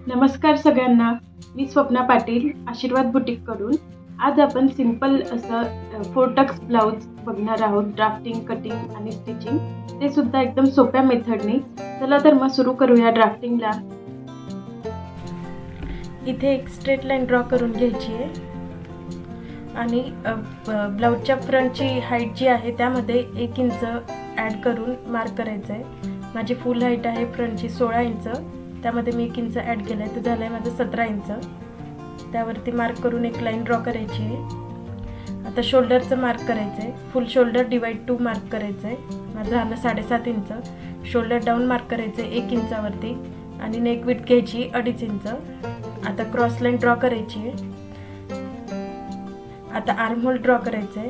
नमस्कार सगळ्यांना. मी स्वप्ना पाटील, आशीर्वाद बुटीककडून. आज आपण सिंपल असं 4 टक्स ब्लाउज बघणार आहोत. ड्राफ्टिंग, कटिंग आणि स्टिचिंग, ते सुद्धा एकदम सोप्या मेथडनी. चला तर मग सुरू करूया ड्राफ्टिंगला. इथे एक स्ट्रेट लाईन ड्रॉ करून घ्यायची आहे आणि ब्लाऊजच्या फ्रंटची हाईट जी आहे त्यामध्ये 1 इंच ॲड करून मार्क करायचं आहे. माझी फुल हाईट आहे फ्रंटची 16 इंच, त्यामध्ये मी 1 इंच ॲड केलं आहे, तर झालं आहे माझं 17 इंच. त्यावरती मार्क करून एक लाईन ड्रॉ करायची आहे. आता शोल्डरचं मार्क करायचं आहे. फुल शोल्डर डिवाइड 2 मार्क करायचं आहे. माझं झालं 7.5 इंच. शोल्डर डाऊन मार्क करायचं आहे 1 इंचावरती आणि नेक विड्थ घ्यायची 2.5 इंच. आता क्रॉस लाईन ड्रॉ करायची आहे. आता आर्महोल ड्रॉ करायचं आहे.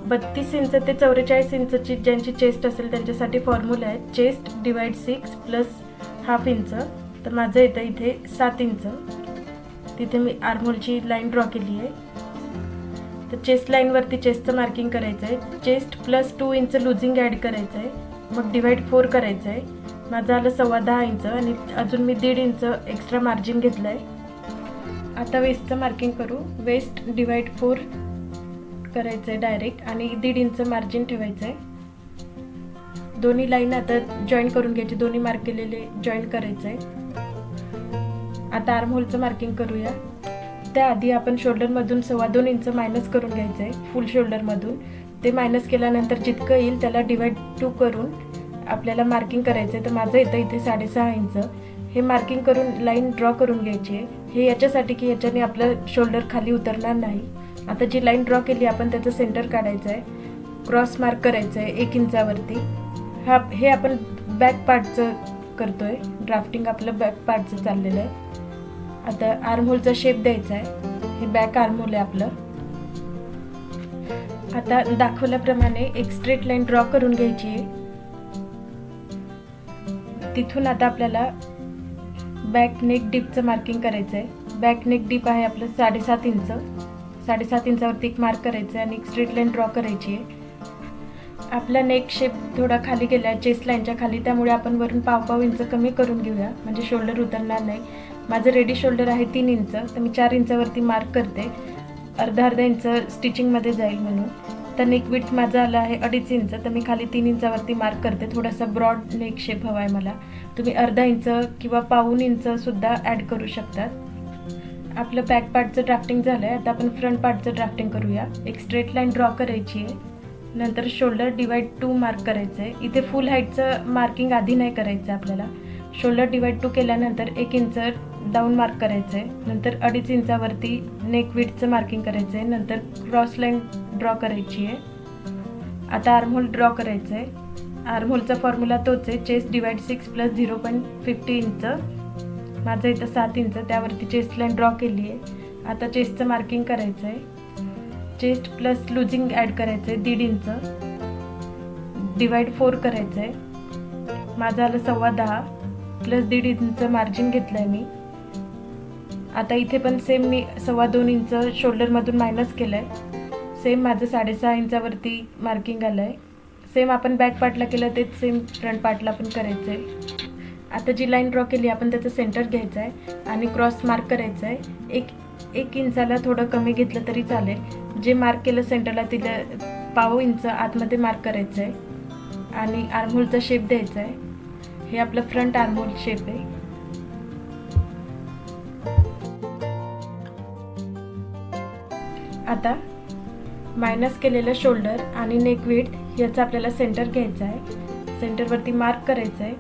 32 इंच ते 44 इंचची ज्यांची चेस्ट असेल त्यांच्यासाठी फॉर्म्युला आहे chest divide 6 plus half inch. तर माझं येतं इथे 7 इंच. तिथे मी आर्महोलची लाईन ड्रॉ केली आहे. तर चेस्ट लाईनवरती चेस्टचं मार्किंग करायचं आहे. Chest plus 2 inch loosing add करायचं आहे, मग डिवाइड 4 करायचं आहे. माझं आलं 10.25 इंच आणि अजून मी 1.5 इंच एक्स्ट्रा मार्जिन घेतलं आहे. आता वेस्टचं मार्किंग करू. वेस्ट डिवाइड 4 करायचं आहे डायरेक्ट आणि 1.5 इंच मार्जिन ठेवायचं आहे. दोन्ही लाईन आता जॉईन करून घ्यायची. दोन्ही मार्क केलेले जॉईन करायचं आहे. आता आर्महोलचं मार्किंग करूया. त्याआधी आपण शोल्डरमधून 2.25 इंच मायनस करून घ्यायचं आहे. फुल शोल्डरमधून ते मायनस केल्यानंतर जितकं येईल त्याला डिवाइड 2 करून आपल्याला मार्किंग करायचं आहे. तर माझं येतं इथे 6.5 इंच. हे मार्किंग करून लाईन ड्रॉ करून घ्यायची आहे. हे याच्यासाठी की याच्याने आपलं शोल्डर खाली उतरणार नाही. आता जी लाईन ड्रॉ केली आपण त्याचं सेंटर काढायचं आहे. क्रॉस मार्क करायचं आहे 1 इंचावरती. हे आपण बॅक पार्टचं करतो आहे. ड्राफ्टिंग आपलं बॅक पार्टचं चाललेलं आहे. आता आर्महोलचा शेप द्यायचा आहे. हे बॅक आर्महोल आहे आपलं. आता दाखवल्याप्रमाणे एक स्ट्रेट लाईन ड्रॉ करून घ्यायची आहे. तिथून आता आपल्याला बॅक नेक डीपचं मार्किंग करायचं आहे. बॅक नेक डीप आहे आपलं 7.5 इंच. 7.5 इंचावरती एक मार्क करायचं आहे आणि एक स्ट्रेट लाईन ड्रॉ करायची आहे. आपला नेक शेप थोडा खाली गेला आहे चेस्ट लाईनच्या खाली, त्यामुळे आपण वरून 1.5 इंच कमी करून घेऊया, म्हणजे शोल्डर उतरणार नाही. माझं रेडी शोल्डर आहे 3 इंच, तर मी 4 इंचावरती मार्क करते. अर्धा इंच स्टिचिंगमध्ये जाईल म्हणून. तर नेक विड्थ माझं आलं आहे 2.5 इंच, तर मी खाली 3 इंचावरती मार्क करते. थोडासा ब्रॉड नेक शेप हवा आहे मला. तुम्ही अर्धा इंच किंवा 1.25 इंचसुद्धा ॲड करू शकतात. आपलं बॅक पार्टचं ड्राफ्टिंग झालं आहे. आता आपण फ्रंट पार्टचं ड्राफ्टिंग करूया. एक स्ट्रेट लाईन ड्रॉ करायची आहे. नंतर शोल्डर डिवाइड 2 मार्क करायचं आहे. इथे फुल हाईटचं मार्किंग आधी नाही करायचं आपल्याला. शोल्डर डिवाइड 2 केल्यानंतर 1 इंच डाऊन मार्क करायचं आहे. नंतर 2.5 इंचावरती नेक विड्थचं मार्किंग करायचं आहे. नंतर क्रॉस लाईन ड्रॉ करायची आहे. आता आर्महोल ड्रॉ करायचं आहे. आर्महोलचा फॉर्म्युला तोच आहे चेस्ट डिवाइड 6 प्लस 0.50 इंच. माझं इथं 7 इंच. त्यावरती चेस्ट लाईन ड्रॉ केली आहे. आता चेस्टचं मार्किंग करायचं आहे. चेस्ट प्लस लुझिंग ॲड करायचं आहे 1.5 इंच. डिवाइड 4 करायचं आहे. माझं आलं 10.25 प्लस 1.5 इंच मार्जिन घेतलं आहे मी. आता इथे पण सेम मी 2.25 इंच शोल्डरमधून मायनस केलं आहे. सेम माझं 6.5 इंचावरती मार्किंग आलं आहे. सेम आपण बॅक पार्टला केलं तेच सेम फ्रंट पार्टला पण करायचं आहे. आता जी लाईन ड्रॉ केली आपण त्याचं सेंटर घ्यायचं आहे आणि क्रॉस मार्क करायचं आहे. एक इंचाला थोडं कमी घेतलं तरी चालेल. जे मार्क केलं सेंटरला तिला 1.5 इंच आतमध्ये मार्क करायचं आहे आणि आर्महोलचा शेप द्यायचा आहे. हे आपलं फ्रंट आर्महोल शेप आहे. आता मायनस केलेलं शोल्डर आणि नेक विड्थ याचा आपल्याला सेंटर घ्यायचा आहे. सेंटरवरती मार्क करायचं आहे.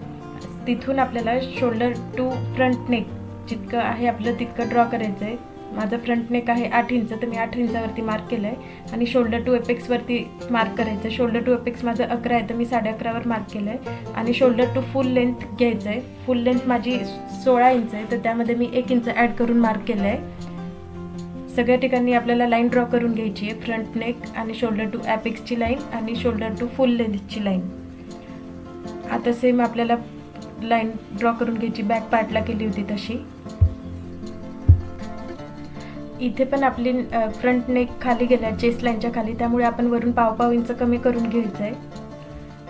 तिथून आपल्याला शोल्डर टू फ्रंट नेक जितकं आहे आपलं तितकं ड्रॉ करायचं आहे. माझं फ्रंट नेक आहे 8 इंच, तर मी 8 इंचावरती मार्क केलं आहे. आणि शोल्डर टू एपेक्सवरती मार्क करायचं आहे. शोल्डर टू एपेक्स माझं 11 आहे, तर मी 11.5वर मार्क केलं आहे. आणि शोल्डर टू फुल लेंथ घ्यायचं आहे. फुल लेंथ माझी 16 इंच आहे, तर त्यामध्ये मी 1 इंच ॲड करून मार्क केलं आहे. सगळ्या ठिकाणी आपल्याला लाईन ड्रॉ करून घ्यायची आहे. फ्रंट नेक आणि शोल्डर टू ॲपेक्सची लाईन आणि शोल्डर टू फुल लेंथची लाईन. आता सेम आपल्याला लाईन ड्रॉ करून घ्यायची बॅक पार्टला केली होती तशी. इथे पण आपली फ्रंट नेक खाली गेला चेस्ट लाईनच्या खाली, त्यामुळे आपण वरून 1.5 इंच कमी करून घ्यायचं आहे.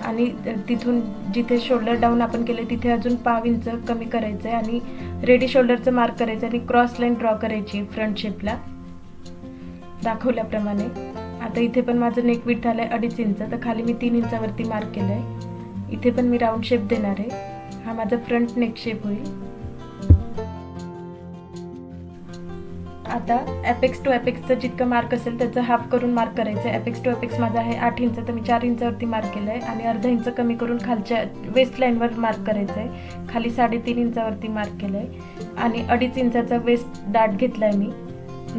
आणि तिथून जिथे शोल्डर डाऊन आपण केले तिथे अजून 1/2 इंच कमी करायचं आहे आणि रेडी शोल्डरचं मार्क करायचं आणि क्रॉस लाईन ड्रॉ करायची फ्रंट शेपला दाखवल्याप्रमाणे. आता इथे पण माझं नेक विड्थ आलं आहे 2.5 इंच, तर खाली मी 3 इंचावरती मार्क केलं आहे. इथे पण मी राऊंड शेप देणार आहे. हा माझा फ्रंट नेक शेप होईल. आता ॲपेक्स टू ॲपेक्सचं जितकं मार्क असेल त्याचं हाफ करून मार्क करायचं आहे. ॲपेक्स टू ॲपेक्स माझा आहे 8 इंच, तर मी 4 इंचावरती मार्क केलं आहे आणि अर्धा इंच कमी करून खालच्या वेस्ट लाईनवर मार्क करायचं आहे. खाली 3.5 इंचावरती मार्क केलं आहे आणि 2.5 इंचाचा वेस्ट डाट घेतला आहे मी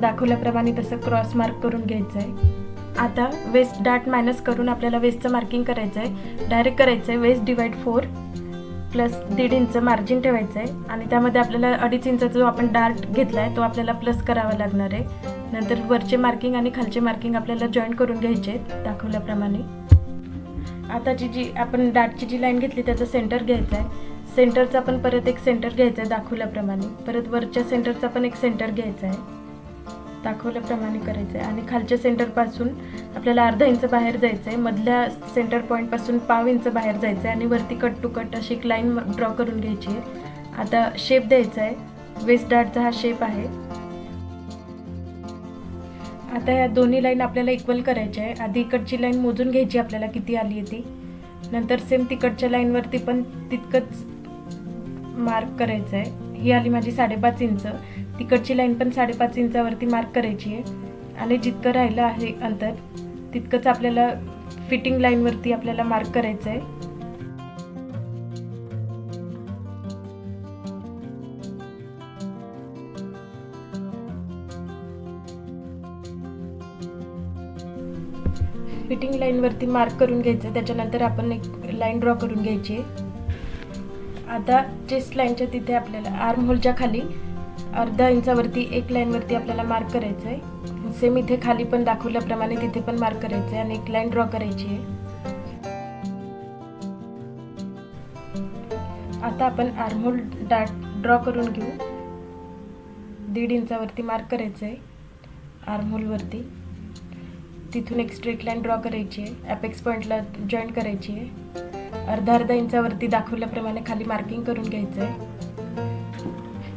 दाखवल्याप्रमाणे. तसं क्रॉस मार्क करून घ्यायचं आहे. आता वेस्ट डाट मायनस करून आपल्याला वेस्टचं मार्किंग करायचं आहे. डायरेक्ट करायचं आहे waist divide 4 plus 1.5 inch margin ठेवायचं आहे आणि त्यामध्ये आपल्याला 2.5 इंचाचा जो आपण डार्ट घेतला आहे तो आपल्याला प्लस करावा लागणार आहे. नंतर वरचे मार्किंग आणि खालचे मार्किंग आपल्याला जॉईंट करून घ्यायचे आहेत दाखवल्याप्रमाणे. आता जी आपण डार्टची जी लाईन घेतली त्याचं सेंटर घ्यायचं आहे. सेंटरचा पण परत एक सेंटर घ्यायचं आहे दाखवल्याप्रमाणे. परत वरच्या सेंटरचा पण एक सेंटर घ्यायचा आहे दाखवल्याप्रमाणे करायचं आहे आणि खालच्या सेंटरपासून आपल्याला अर्धा इंच बाहेर जायचं आहे. मधल्या सेंटर पॉईंटपासून 1/2 इंच बाहेर जायचं आहे आणि वरती कट टू कट अशी एक लाईन ड्रॉ करून घ्यायची आहे. आता शेप द्यायचा आहे. वेस्ट डार्टचा हा शेप आहे. आता या दोन्ही लाईन आपल्याला इक्वल करायच्या आहे. आधी इकडची लाईन मोजून घ्यायची आपल्याला किती आली आहे ती. नंतर सेम तिकडच्या लाईनवरती पण तितकंच मार्क करायचं आहे. ही आली माझी 5.5 इंच. तिकडची लाईन पण 5.5 इंचावरती मार्क करायची आहे आणि जितकं राहिलं आहे अंतर तितकंच आपल्याला फिटिंग लाईनवरती आपल्याला मार्क करायचं आहे. फिटिंग लाईनवरती मार्क करून घ्यायचं. त्याच्यानंतर आपण एक लाईन ड्रॉ करून घ्यायची आहे. आता चेस्ट लाईनच्या तिथे आपल्याला आर्म होलच्या खाली अर्धा इंचावरती एक लाईनवरती आपल्याला मार्क करायचं आहे. सेम इथे खाली पण दाखवल्याप्रमाणे तिथे पण मार्क करायचं आहे आणि एक लाईन ड्रॉ करायची आहे. आता आपण आर्म होल ड्रॉ करून घेऊ. 1.5 इंचावरती मार्क करायचं आहे आर्म होलवरती. तिथून एक स्ट्रेट लाईन ड्रॉ करायची आहे. ॲपेक्स पॉईंटला जॉईंट करायची आहे. अर्धा इंचावरती दाखवल्याप्रमाणे खाली मार्किंग करून घ्यायचं आहे.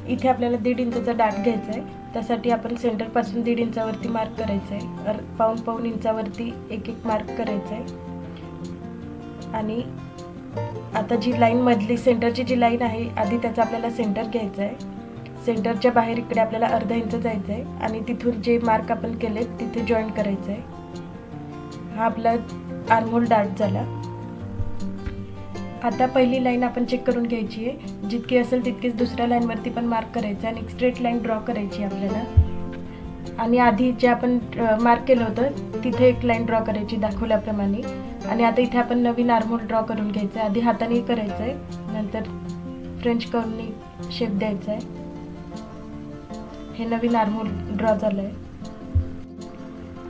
इथे आपल्याला 1.5 इंचाचा डाट घ्यायचा आहे. त्यासाठी आपण सेंटरपासून 1.5 इंचावरती मार्क करायचं आहे. पाऊण इंचावरती एक मार्क करायचं आहे. आणि आता जी लाईन मधली सेंटरची जी लाईन आहे आधी त्याचा आपल्याला सेंटर घ्यायचा आहे. सेंटरच्या बाहेर इकडे आपल्याला अर्धा इंच जायचं आहे आणि तिथून जे मार्क आपण केले तिथे जॉईंट करायचं आहे. हा आपला आर्महोल डाट झाला. आता पहिली लाईन आपण चेक करून घ्यायची आहे. जितकी असेल तितकीच दुसऱ्या लाईनवरती पण मार्क करायचं आणि एक स्ट्रेट लाईन ड्रॉ करायची आपल्याला. आणि आधी जे आपण मार्क केलं होतं तिथे एक लाईन ड्रॉ करायची दाखवल्याप्रमाणे. आणि आता इथे आपण नवीन आर्महोल ड्रॉ करून घ्यायचं आहे. आधी हाताने करायचं आहे, नंतर फ्रेंच कर्वनी शेप द्यायचा आहे. हे नवीन आर्महोल ड्रॉ झालं आहे.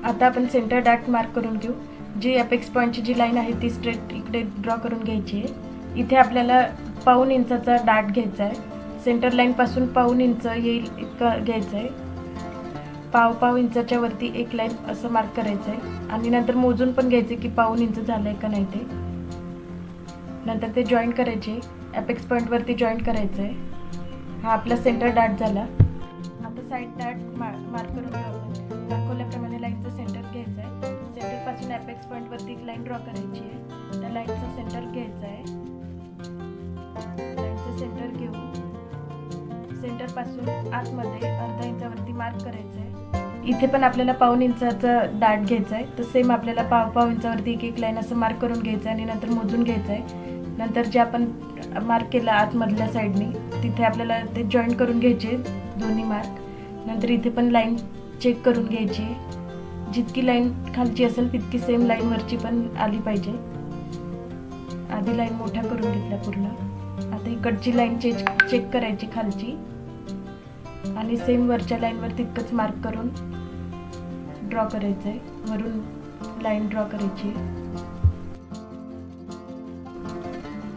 आता आपण सेंटर डाट मार्क करून घेऊ. जी अपेक्स पॉईंटची जी लाईन आहे ती स्ट्रेट इकडे ड्रॉ करून घ्यायची आहे. इथे आपल्याला पाऊण इंचाचा डाट घ्यायचा आहे. सेंटर लाईनपासून पाऊण इंच येईल इतकं घ्यायचं आहे. पाव इंचाच्या वरती एक लाईन असं मार्क करायचं आहे आणि नंतर मोजून पण घ्यायचं की पाऊण इंच झालं आहे का नाही ते. नंतर ते जॉईंट करायचे. अपेक्स पॉईंटवरती जॉईंट करायचं आहे. हा आपला सेंटर डाट झाला. आता साईड डाट मार्क करून घेऊ आपण. दाखवल्याप्रमाणे लाईनचं सेंटर घ्यायचं आहे. सेंटरपासून अपेक्स पॉईंटवरती एक लाईन ड्रॉ करायची आहे. त्या लाईनचं सेंटर घ्यायचं आहे. लाईनचं सेंटर घेऊन सेंटरपासून आतमध्ये अर्धा इंचावरती मार्क करायचं आहे. इथे पण आपल्याला पाऊण इंचाचा डाट घ्यायचा आहे. तर सेम आपल्याला पाव इंचावरती एक लाईन असं मार्क करून घ्यायचं आहे आणि नंतर मोजून घ्यायचं आहे. नंतर जे आपण मार्क केलं आतमधल्या साईडने तिथे आपल्याला ते जॉईंट करून घ्यायचे दोन्ही मार्क. नंतर इथे पण लाईन चेक करून घ्यायची. जितकी लाईन खालची असेल तितकी सेम लाईनवरची पण आली पाहिजे. आधी लाईन मोठ्या करून घेतल्या पूर्ण. आता इकडची लाईन चेक करायची खालची आणि सेम वरच्या लाईनवर तितकंच मार्क करून ड्रॉ करायचं आहे. वरून लाईन ड्रॉ करायची.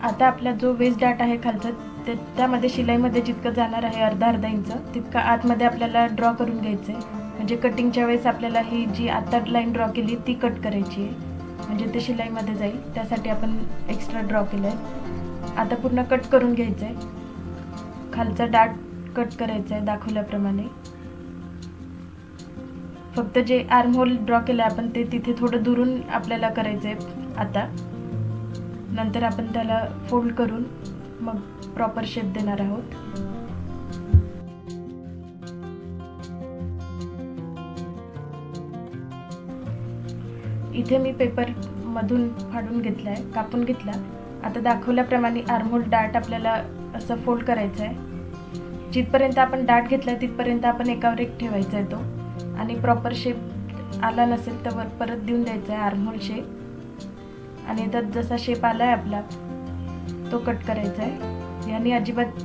आता आपला जो वेस्ट डाट आहे खालचा त्यामध्ये शिलाईमध्ये जितकं जाणार आहे अर्धा इंच तितका आतमध्ये आपल्याला ड्रॉ करून घ्यायचं आहे. म्हणजे कटिंगच्या वेळेस आपल्याला ही जी आता लाईन ड्रॉ केली ती कट करायची आहे. म्हणजे ते शिलाईमध्ये जाईल, त्यासाठी आपण एक्स्ट्रा ड्रॉ केलं आहे. आता पूर्ण कट करून घ्यायचं आहे. खालचा डाट कट करायचा आहे दाखवल्याप्रमाणे. फक्त जे आर्म होल ड्रॉ केलं आहे आपण ते तिथे थोडं दुरून आपल्याला करायचं आहे. आता नंतर आपण त्याला फोल्ड करून मग प्रॉपर शेप देणार आहोत. इथे मी पेपर मधून फाडून घेतला आहे, कापून घेतला. आता दाखवल्याप्रमाणे आर्म होल डाट आपल्याला असं फोल्ड करायचं आहे. जिथपर्यंत आपण डाट घेतला आहे तिथपर्यंत आपण एकावर एक ठेवायचा आहे तो, आणि प्रॉपर शेप आला नसेल तर परत देऊन द्यायचा आहे आर्म होल शेप. आणि आता जसा शेप आला आहे आपला तो कट करायचा आहे. याने अजिबात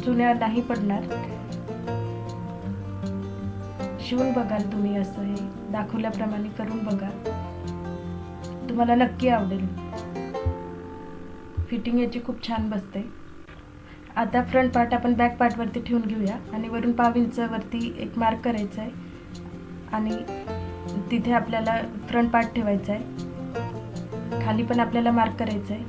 चुन्या नाही पडणार. शिवून बघाल तुम्ही, असं हे दाखवल्याप्रमाणे करून बघा, तुम्हाला नक्की आवडेल. फिटिंग याची खूप छान बसते. आता फ्रंट पार्ट आपण बॅक पार्टवरती ठेवून घेऊया आणि वरून 5 इंचावरती एक मार्क करायचा आहे आणि तिथे आपल्याला फ्रंट पार्ट ठेवायचा आहे. खाली पण आपल्याला मार्क करायचं आहे.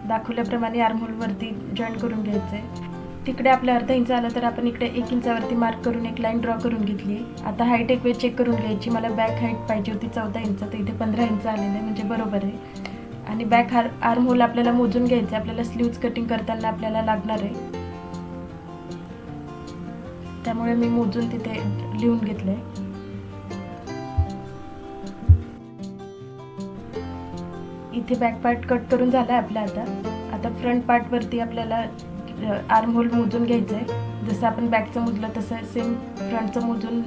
दाखवल्याप्रमाणे आर्महोलवरती जॉईन करून घ्यायचं आहे. तिकडे आपल्या अर्धा इंच आलं तर आपण इकडे 1 इंचावरती मार्क करून एक लाईन ड्रॉ करून घेतली. आता हाईट एक वेळ चेक करून घ्यायची. मला बॅक हाईट पाहिजे होती 14 इंच, तर इथे 15 इंच आलेलं आहे, म्हणजे बरोबर आहे. आणि बॅक आर्म होल आपल्याला मोजून घ्यायचं आहे. आपल्याला स्लीव्ज कटिंग करताना आपल्याला लागणार आहे, त्यामुळे मी मोजून तिथे लिहून घेतलंय. इथे बॅक पार्ट कट करून झाला आहे आपला. आता फ्रंट पार्टवरती आपल्याला आर्म होल मोजून घ्यायचं आहे. जसं आपण बॅकचं मोजलं तसं सेम फ्रंटचं मोजून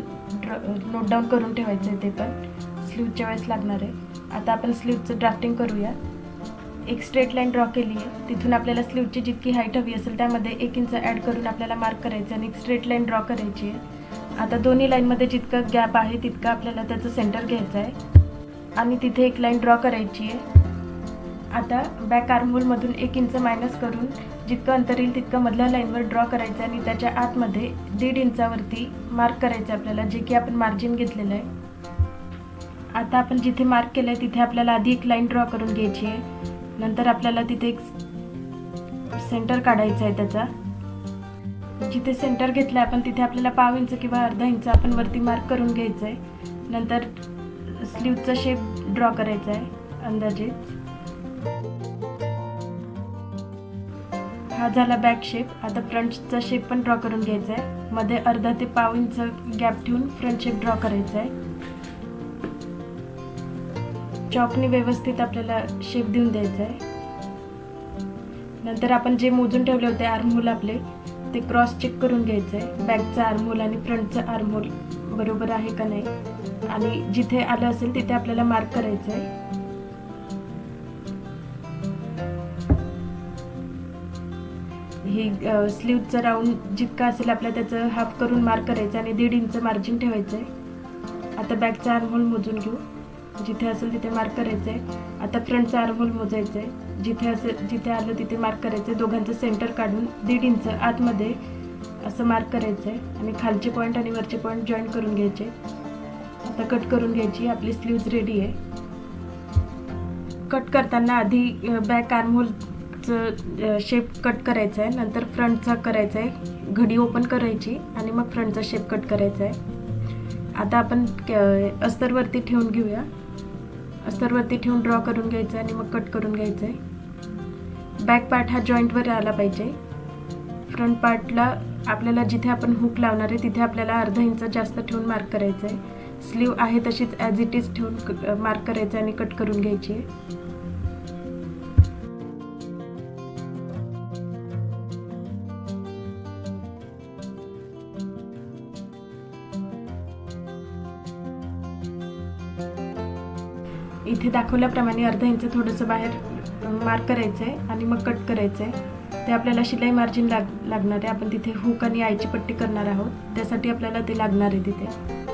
नोट डाऊन करून ठेवायचं आहे. ते पण स्लीवच्या वेळेस लागणार आहे. आता आपण स्लीवचं ड्राफ्टिंग करूया. एक स्ट्रेट लाईन ड्रॉ केली आहे. तिथून आपल्याला स्लीवची जितकी हाईट हवी असेल त्यामध्ये 1 इंच ॲड करून आपल्याला मार्क करायचं आणि एक स्ट्रेट लाईन ड्रॉ करायची आहे. आता दोन्ही लाईनमध्ये जितकं गॅप आहे तितकं आपल्याला त्याचं सेंटर घ्यायचं आहे आणि तिथे एक लाईन ड्रॉ करायची आहे. आता बॅक आर्महोलमधून 1 इंच मायनस करून जितकं अंतर येईल तितकं मधल्या लाईनवर ड्रॉ करायचं आणि त्याच्या आतमध्ये 1.5 इंचावरती मार्क करायचं आपल्याला, जे की आपण मार्जिन घेतलेलं आहे. आता आपण जिथे मार्क केलं आहे तिथे आपल्याला आधी एक लाईन ड्रॉ करून घ्यायची आहे. नंतर आपल्याला तिथे एक सेंटर काढायचा आहे. त्याचा जिथे सेंटर घेतलं आहे आपण तिथे आपल्याला 1/2 इंच किंवा अर्धा इंच आपण वरती मार्क करून घ्यायचं आहे. नंतर स्लीवचा शेप ड्रॉ करायचा आहे अंदाजेच. हा झाला बॅक शेप. आता फ्रंटचा शेप पण ड्रॉ करून घ्यायचा आहे. मध्ये अर्धा ते 1/2 इंच गॅप ठेवून फ्रंट शेप ड्रॉ करायचा आहे. चॉकने व्यवस्थित आपल्याला शेप देऊन द्यायचा आहे. नंतर आपण जे मोजून ठेवले होते आर्महोल आपले, ते क्रॉस चेक करून घ्यायचं आहे. बॅकचा आर्महोल आणि फ्रंटचा आर्महोल बरोबर आहे का नाही, आणि जिथे आलं असेल तिथे आपल्याला मार्क करायचं आहे. ही स्लीवचा राऊंड जितका असेल आपल्या त्याचं हाफ करून मार्क करायचं आणि 1.5 इंच मार्जिन ठेवायचं आहे. आता बॅकचा आर्महोल मोजून घेऊ. जिथे असेल तिथे मार्क करायचं आहे. आता फ्रंटचा आर्महोल मोजायचं आहे. जिथे आलं तिथे मार्क करायचं आहे. दोघांचं सेंटर काढून 1.5 इंच आतमध्ये असं मार्क करायचं आहे आणि खालचे पॉईंट आणि वरचे पॉईंट जॉईन करून घ्यायचे. आता कट करून घ्यायची. आपली स्लीव्ज रेडी आहे. कट करताना आधी बॅक आर्महोलचं शेप कट करायचा आहे, नंतर फ्रंटचा करायचा आहे. घडी ओपन करायची आणि मग फ्रंटचा शेप कट करायचा आहे. आता आपण अस्तरवरती ठेवून घेऊया. अस्तरवरती ठेवून ड्रॉ करून घ्यायचं आणि मग कट करून घ्यायचं आहे. बॅक पार्ट हा जॉईंटवर आला पाहिजे. फ्रंट पार्टला आपल्याला जिथे आपण हुक लावणार आहे तिथे आपल्याला अर्धा इंच जास्त ठेवून मार्क करायचं आहे. स्लीव आहे तशीच ॲज इट इज ठेवून मार्क करायचं आणि कट करून घ्यायची आहे. इथे दाखवल्याप्रमाणे अर्धा इंच थोडंसं बाहेर मार्क करायचं आहे आणि मग कट करायचं आहे. ते आपल्याला शिलाई मार्जिन लागणार आहे. आपण तिथे हुक आणि आईची पट्टी करणार आहोत, त्यासाठी आपल्याला ते लागणार आहे तिथे.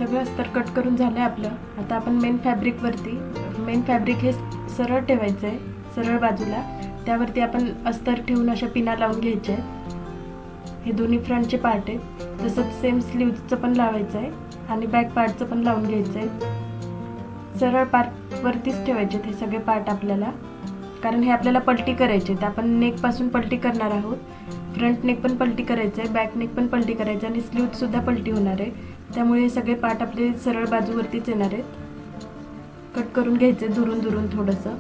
सगळं अस्तर कट करून झालं आपलं. आता आपण मेन फॅब्रिक हे सरळ ठेवायचं आहे, सरळ बाजूला. त्यावरती आपण अस्तर ठेवून अशा पिना लावून घ्यायच्या आहेत. हे दोन्ही फ्रंटचे पार्ट आहेत. तसंच सेम स्लीव्हचं पण लावायचं आहे आणि बॅक पार्टचं पण लावून घ्यायचं आहे. सरळ पार्टवरतीच ठेवायचे हे सगळे पार्ट आपल्याला, कारण हे आपल्याला पलटी करायचे आहेत. आपण नेकपासून पलटी करणार आहोत. फ्रंट नेक पण पलटी करायचं आहे, बॅक नेक पण पलटी करायचं आहे आणि स्लीव्हसुद्धा पलटी होणार आहे. त्यामुळे हे सगळे पार्ट आपले सरळ बाजूवरतीच येणार आहेत. कट करून घ्यायचे दुरून दुरून थोडंसं.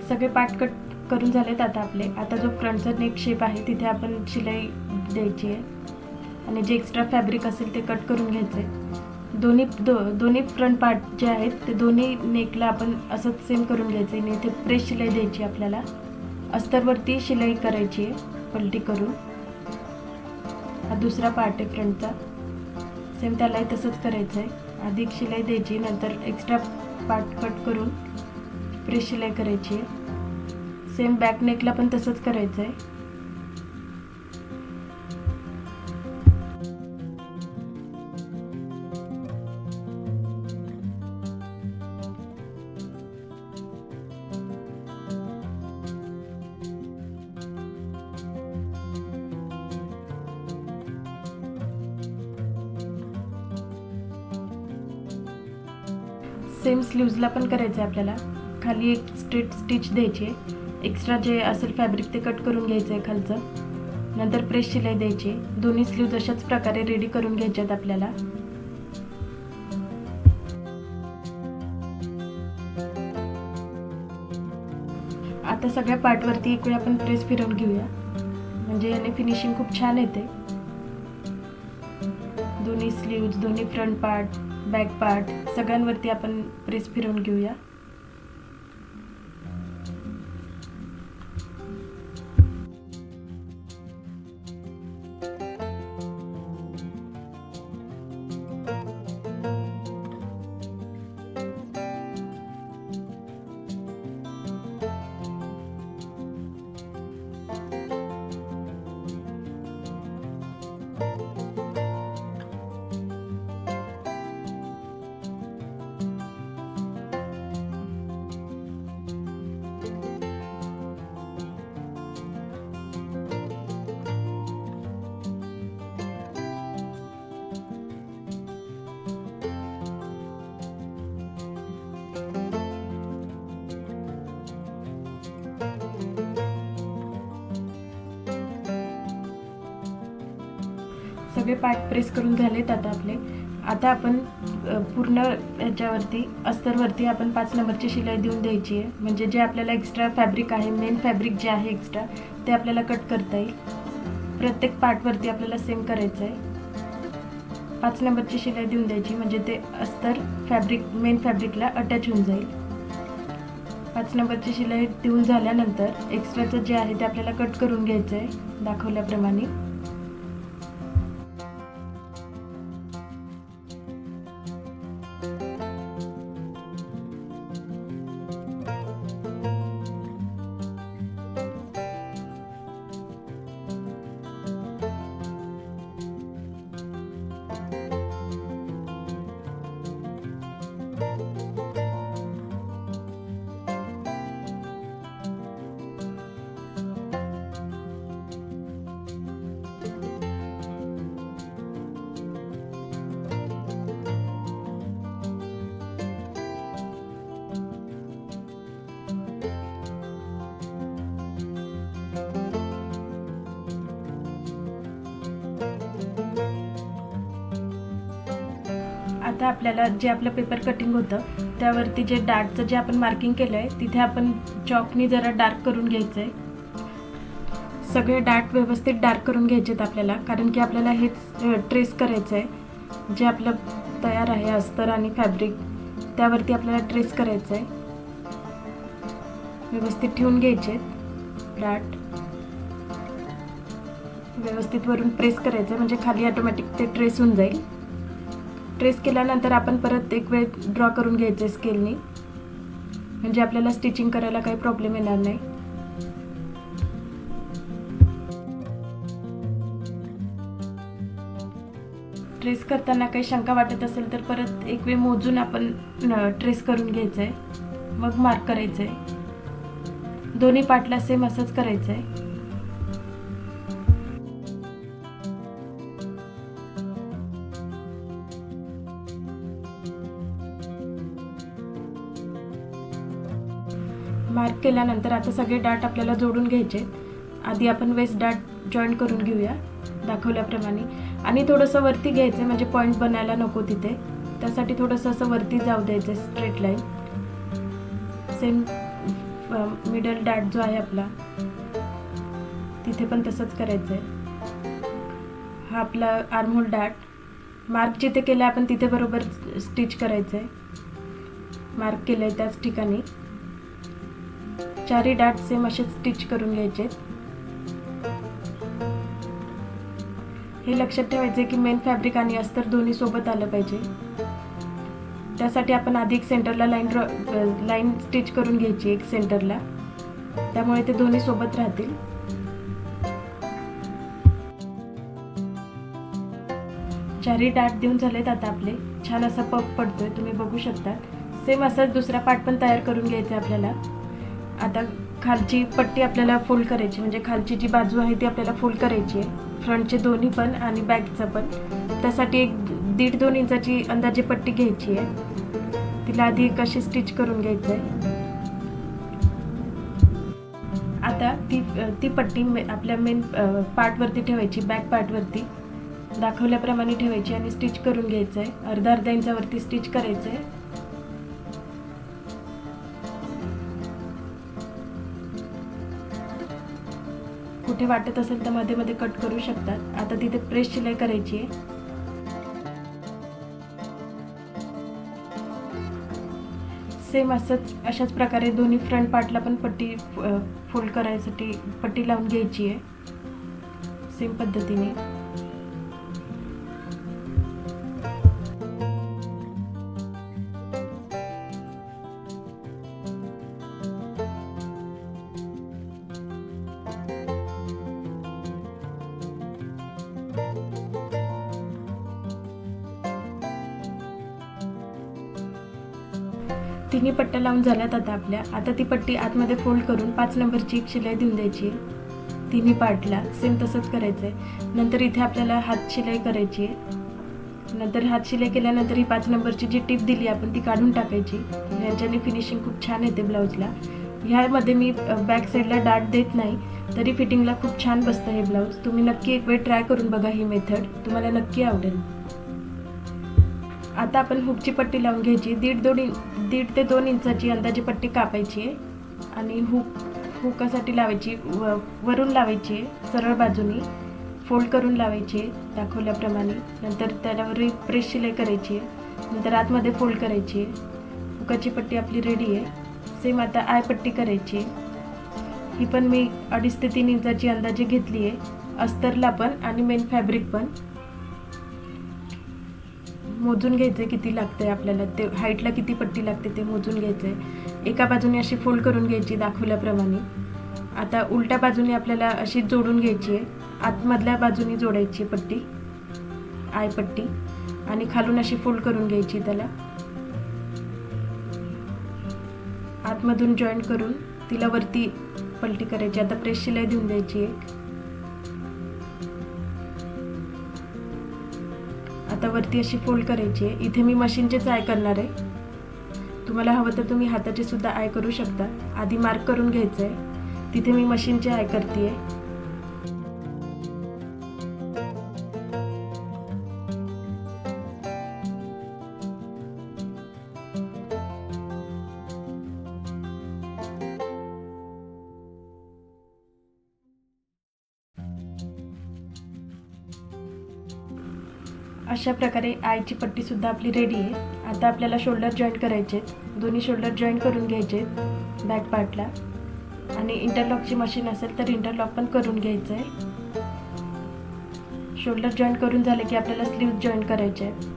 सगळे पार्ट कट करून झालेत आता आपले. आता जो फ्रंटचा नेक शेप आहे तिथे आपण शिलाई द्यायची आहे आणि जे एक्स्ट्रा फॅब्रिक असेल ते कट करून घ्यायचं आहे. दोन्ही फ्रंट पार्ट जे आहेत ते दोन्ही नेकला आपण असंच सेम करून घ्यायचं आहे आणि इथे प्रेस शिलाई द्यायची आपल्याला. अस्तरवरती शिलाई करायची आहे पलटी करून. हा दुसरा पार्ट आहे फ्रंटचा, सेम त्यालाही तसंच करायचं आहे. आधी शिलाई द्यायची, नंतर एक्स्ट्रा पार्ट कट करून प्रेस शिलाई करायची आहे. सेम बॅक नेकला पण तसंच करायचं आहे. सेम स्लीव्जला पण करायचं आहे आपल्याला. खाली एक स्ट्रेट स्टिच द्यायची आहे. एक्स्ट्रा जे असेल फॅब्रिक ते कट करून घ्यायचं आहे खालचं. नंतर प्रेस शिलाई द्यायची. दोन्ही स्लीव्ज अशाच प्रकारे रेडी करून घ्यायच्यात आपल्याला. आता सगळ्या पार्टवरती एक वेळ आपण प्रेस फिरवून घेऊया, म्हणजे याने फिनिशिंग खूप छान येते. दोन्ही स्लीव्ज, दोन्ही फ्रंट पार्ट, बॅक पार्ट सगळ्यांवरती आपण प्रेस फिरवून घेऊया. सगळे पार्ट प्रेस करून झालेत आता आपले. आता आपण पूर्ण ह्याच्यावरती अस्तरवरती आपण 5 नंबरची शिलाई देऊन द्यायची आहे, म्हणजे जे आपल्याला एक्स्ट्रा फॅब्रिक आहे, मेन फॅब्रिक जे आहे एक्स्ट्रा ते आपल्याला कट करता येईल. प्रत्येक पार्टवरती आपल्याला सेम करायचं आहे. 5 नंबरची शिलाई देऊन द्यायची, म्हणजे ते अस्तर फॅब्रिक मेन फॅब्रिकला अटॅच होऊन जाईल. 5 नंबरची शिलाई देऊन झाल्यानंतर एक्स्ट्राचं जे आहे ते आपल्याला कट करून घ्यायचं आहे दाखवल्याप्रमाणे. आता आपल्याला जे आपलं पेपर कटिंग होतं त्यावरती जे डार्कचं जे आपण मार्किंग केलं आहे तिथे आपण चॉकनी जरा डार्क करून घ्यायचं आहे. सगळे डार्क व्यवस्थित डार्क करून घ्यायचे आहेत आपल्याला, कारण की आपल्याला हेच ट्रेस करायचं आहे. जे आपलं तयार आहे अस्तर आणि फॅब्रिक त्यावरती आपल्याला ट्रेस करायचं आहे. व्यवस्थित ठेवून घ्यायचे डार्क, व्यवस्थित वरून प्रेस करायचं म्हणजे खाली ऑटोमॅटिक ते ट्रेस होऊन जाईल. ट्रेस केल्यानंतर आपण परत एक वेळ ड्रॉ करून घ्यायचं स्केलनी, म्हणजे आपल्याला स्टिचिंग करायला काही प्रॉब्लेम येणार नाही. ट्रेस करताना काही शंका वाटत असेल तर परत एक वेळ मोजून आपण ट्रेस करून घ्यायचं आहे, मग मार्क करायचं आहे. दोन्ही पार्टला सेम असंच करायचं आहे. मार्क केल्यानंतर आता सगळे डार्ट आपल्याला जोडून घ्यायचे. आधी आपण वेस्ट डार्ट जॉईन करून घेऊया दाखवल्याप्रमाणे, आणि थोडंसं वरती घ्यायचं म्हणजे पॉईंट बनायला नको तिथे, त्यासाठी थोडंसं असं वरती जाऊ द्यायचं straight line. Same middle dart जो आहे आपला तिथे पण तसंच करायचं आहे. हा आपला आर्महोल डार्ट मार्क जिथे केलं आपण तिथे बरोबर स्टिच करायचं आहे. मार्क केलं आहे त्याच ठिकाणी चारही डार्ट सेम असे स्टिच करून घ्यायचे. हे लक्षात ठेवायचे की मेन फॅब्रिक आणि अस्तर दोन्ही सोबत आलं पाहिजे. त्यासाठी आपण आधी एक सेंटरला लाईन स्टिच करून घ्यायची एक सेंटरला, त्यामुळे ते दोन्ही सोबत राहतील. चारही डार्ट देऊन झालेत. आता आपले छान असा पफ पडतोय, तुम्ही बघू शकता. सेम असाच दुसरा पार्ट पण तयार करून घ्यायचा आपल्याला. आता खालची पट्टी आपल्याला फोल्ड करायची, म्हणजे खालची जी बाजू आहे ती आपल्याला फोल्ड करायची आहे, फ्रंटचे दोन्ही पण आणि बॅकचं पण. त्यासाठी एक 1.5-2 इंचाची अंदाजे पट्टी घ्यायची आहे. तिला आधी कशी स्टिच करून घ्यायचं आहे. आता ती पट्टी आपल्या मेन पार्टवरती ठेवायची, बॅक पार्टवरती दाखवल्याप्रमाणे ठेवायची आणि स्टिच करून घ्यायचं आहे. अर्धा इंचावरती स्टिच करायचं आहे. कुठे वाटत असेल तर मध्ये मध्ये कट करू शकतात. आता तिथे प्रेस शिलाई करायची आहे. सेम अशाच प्रकारे दोन्ही फ्रंट पार्टला पण पट्टी फोल्ड करायसाठी पट्टी लावून घ्यायची आहे सेम पद्धतीने. तिन्ही पट्ट्या लावून झाल्यात आता आपल्या. आता ती पट्टी आतमध्ये फोल्ड करून 5 नंबरची एक शिलाई देऊन द्यायची आहे तिन्ही पार्टला. सेम तसंच करायचं आहे. नंतर इथे आपल्याला हात शिलाई करायची आहे. नंतर हात शिलाई केल्यानंतर ही 5 नंबरची जी टिप दिली आपण ती काढून टाकायची. ह्याच्याने फिनिशिंग खूप छान येते ब्लाऊजला. ह्यामध्ये मी बॅक साईडला डार्ट देत नाही, तरी फिटिंगला खूप छान बसतं हे ब्लाऊज. तुम्ही नक्की एक वेळ ट्राय करून बघा ही मेथड, तुम्हाला नक्की आवडेल. आता आपण हुकची पट्टी लावून घ्यायची. 1.5 ते 2 इंचाची अंदाजे पट्टी कापायची आहे आणि हुकासाठी लावायची, वरून लावायची आहे, सरळ बाजूनी फोल्ड करून लावायची आहे दाखवल्याप्रमाणे. नंतर त्यावर प्रेस शिलाई करायची आहे. नंतर आतमध्ये फोल्ड करायची आहे. हुकाची पट्टी आपली रेडी आहे. सेम आता आय पट्टी करायची आहे. ही पण मी 2.5 ते 3 इंचाची अंदाजे घेतली आहे. अस्तरला पण आणि मेन फॅब्रिक पण मोजून घ्यायचं आहे किती लागतं आहे आपल्याला, ते हाईटला किती पट्टी लागते ते मोजून घ्यायचं आहे. एका बाजूने अशी फोल्ड करून घ्यायची दाखवल्याप्रमाणे. आता उलट्या बाजूने आपल्याला अशी जोडून घ्यायची आहे. आतमधल्या बाजूने जोडायची पट्टी, आय पट्टी, आणि खालून अशी फोल्ड करून घ्यायची. त्याला आतमधून जॉईंट करून तिला वरती पलटी करायची. आता प्रेस शिलाई देऊन द्यायची एक. आता वरती अशी फोल्ड करायची आहे. इथे मी मशीनचेच आय करणार आहे. तुम्हाला हवं तर तुम्ही हाताचे सुद्धा आय करू शकता. आधी मार्क करून घ्यायचं आहे, तिथे मी मशीनचे आय करते आहे. अशा प्रकारे आईची पट्टीसुद्धा आपली रेडी आहे. आता आपल्याला शोल्डर जॉईंट करायचे आहेत. दोन्ही शोल्डर जॉईंट करून घ्यायचे आहेत बॅक पार्टला. आणि इंटरलॉकची मशीन असेल तर इंटरलॉक पण करून घ्यायचं आहे. शोल्डर जॉईंट करून झाले की आपल्याला स्लीव्ज जॉईंट करायचे आहेत.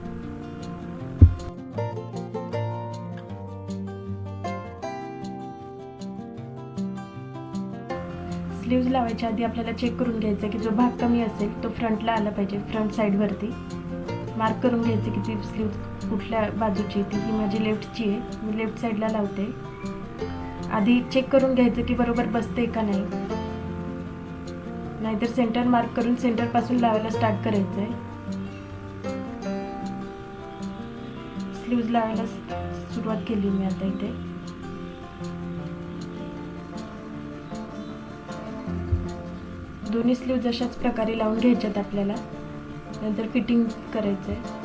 स्लीव्ज लावायच्या आधी आपल्याला चेक करून घ्यायचं की जो भाग कमी असेल तो फ्रंटला आला पाहिजे. फ्रंट साईडवरती मार्क करून घ्यायचे की ती स्लीव्ज कुठल्या बाजूची. ती ही माझी लेफ्टची आहे, मी लेफ्ट साईडला लावते. आधी चेक करून घ्यायचं की बरोबर बसते का नाही, नाहीतर सेंटर मार्क करून सेंटरपासून लावायला स्टार्ट करायचं आहे. स्लीव्ज लावायला सुरुवात केली मी आता इथे. दोन्ही स्लीव्ज अशाच प्रकारे लावून घ्यायच्यात आपल्याला. नंतर फिटिंग करायचं आहे.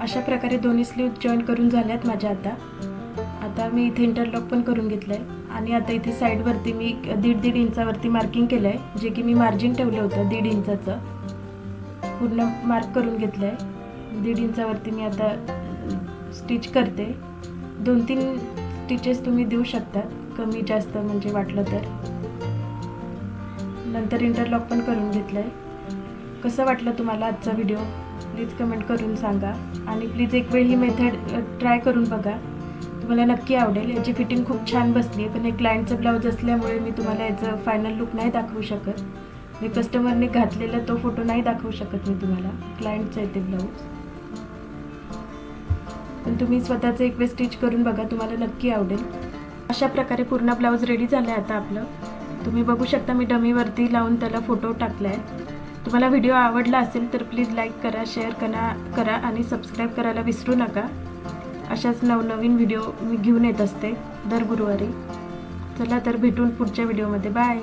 अशा प्रकारे दोन्ही स्लीव्ज जॉईन करून झाल्यात माझ्या. आता मी इथे इंटरलॉक पण करून घेतलं आहे. आणि आता इथे साईडवरती मी 1.5 इंचावरती मार्किंग केलं आहे, जे की मी मार्जिन ठेवलं होतं 1.5 इंचाचं. पूर्ण मार्क करून घेतलं आहे. 1.5 इंचावरती मी आता स्टिच करते. 2-3 स्टिचेस तुम्ही देऊ शकता, कमी जास्त म्हणजे वाटलं तर. नंतर इंटरलॉक पण करून घेतलं आहे. कसं वाटलं तुम्हाला आजचा व्हिडिओ प्लीज कमेंट करून सांगा. आणि प्लीज एक वेळ ही मेथड ट्राय करून बघा, तुम्हाला नक्की आवडेल. याची फिटिंग खूप छान बसली आहे. पण हे क्लायंटचं ब्लाऊज असल्यामुळे मी तुम्हाला याचं फायनल लुक नाही दाखवू शकत. मी कस्टमरने घातलेला तो फोटो नाही दाखवू शकत मी तुम्हाला. क्लायंटचं आहे ते ब्लाऊज. पण तुम्ही स्वतःचं एक वेळ स्टिच करून बघा, तुम्हाला नक्की आवडेल. अशा प्रकारे पूर्ण ब्लाऊज रेडी झालं आहे आता आपलं. तुम्ही बघू शकता मी डमीवरती लावून त्याला फोटो टाकला आहे. तुम्हाला व्हिडिओ आवडला असेल तर प्लीज लाईक करा, शेअर करा आणि सबस्क्राईब करायला विसरू नका. अशाच नवनवीन व्हिडिओ मी घेऊन येत असते दर गुरुवारी. चला तर भेटून पुढच्या व्हिडिओमध्ये. बाय.